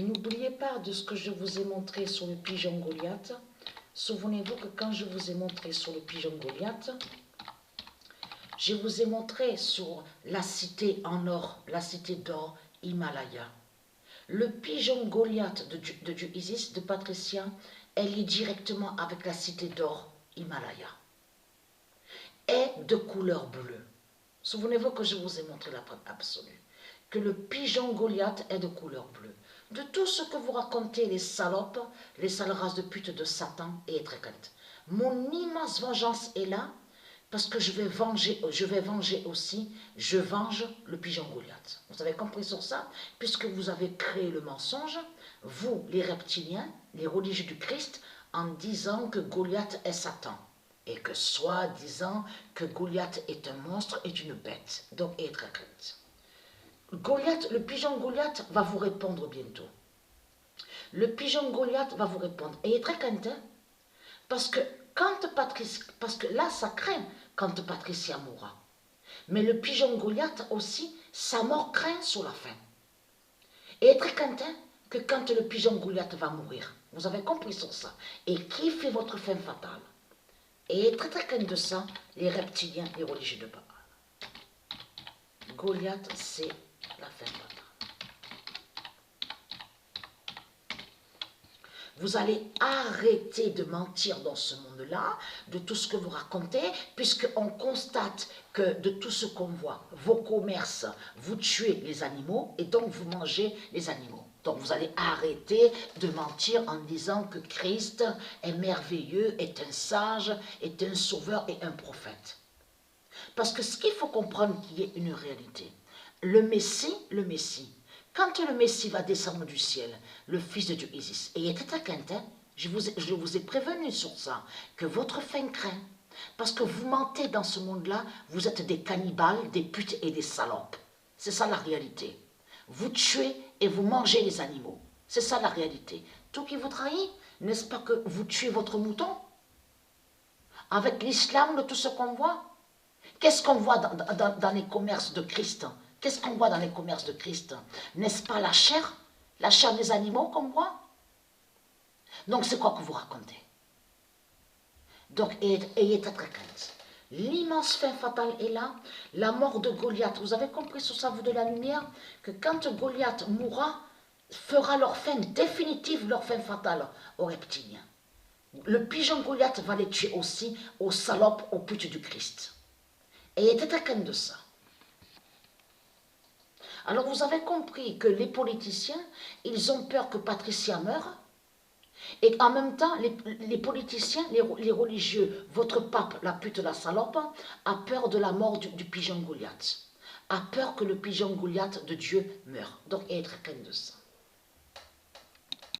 N'oubliez pas de ce que je vous ai montré sur le pigeon Goliath. Souvenez-vous que quand je vous ai montré sur le pigeon Goliath, je vous ai montré sur la cité en or, la cité d'or Himalaya. Le pigeon Goliath de Dieu Isis, de Patricia, elle est directement avec la cité d'or Himalaya. Est de couleur bleue. Souvenez-vous que je vous ai montré la preuve absolue. Que le pigeon Goliath est de couleur bleue. De tout ce que vous racontez, les salopes, les sales races de pute de Satan et Étréquente. Mon immense vengeance est là, parce que je vais venger aussi, je venge le pigeon Goliath. Vous avez compris sur ça? Puisque vous avez créé le mensonge, vous, les reptiliens, les religieux du Christ, en disant que Goliath est Satan. Et que soi-disant que Goliath est un monstre, est une bête. Donc, est très crainte. Goliath, le pigeon Goliath va vous répondre bientôt. Le pigeon Goliath va vous répondre. Et est très crainte, hein? Parce que là, ça craint quand Patricia mourra. Mais le pigeon Goliath aussi, sa mort craint sur la fin. Et est très crainte, hein, que quand le pigeon Goliath va mourir. Vous avez compris sur ça. Et qui fait votre fin fatale? Et très très crainte de ça, les reptiliens, les religieux de Baal. Goliath, c'est la fin fatale. Vous allez arrêter de mentir dans ce monde-là, de tout ce que vous racontez, puisqu'on constate que de tout ce qu'on voit, vos commerces, vous tuez les animaux et donc vous mangez les animaux. Donc vous allez arrêter de mentir en disant que Christ est merveilleux, est un sage, est un sauveur et un prophète. Parce que ce qu'il faut comprendre qu'il y ait une réalité, le Messie, quand le Messie va descendre du ciel, le fils de Dieu Isis, et il était à Quentin, je vous ai prévenu sur ça, que votre fin craint, parce que vous mentez dans ce monde-là, vous êtes des cannibales, des putes et des salopes. C'est ça la réalité. Vous tuez et vous mangez les animaux. C'est ça la réalité. Tout qui vous trahit, n'est-ce pas que vous tuez votre mouton? Avec l'islam, de tout ce qu'on voit. Qu'est-ce qu'on voit dans les commerces de Christ? Qu'est-ce qu'on voit dans les commerces de Christ? N'est-ce pas la chair des animaux qu'on voit? Donc c'est quoi que vous racontez? Donc ayez très crainte. L'immense fin fatale est là, la mort de Goliath. Vous avez compris sur ça, vous de la lumière, que quand Goliath mourra, fera leur fin définitive, leur fin fatale aux reptiliens. Le pigeon Goliath va les tuer aussi aux salopes, aux putes du Christ. Et était à crainte de ça. Alors vous avez compris que les politiciens, ils ont peur que Patricia meure. Et en même temps, les politiciens, les religieux, votre pape, la pute, la salope, a peur de la mort du pigeon Goliath. A peur que le pigeon Goliath de Dieu meure. Donc, être crainte de ça.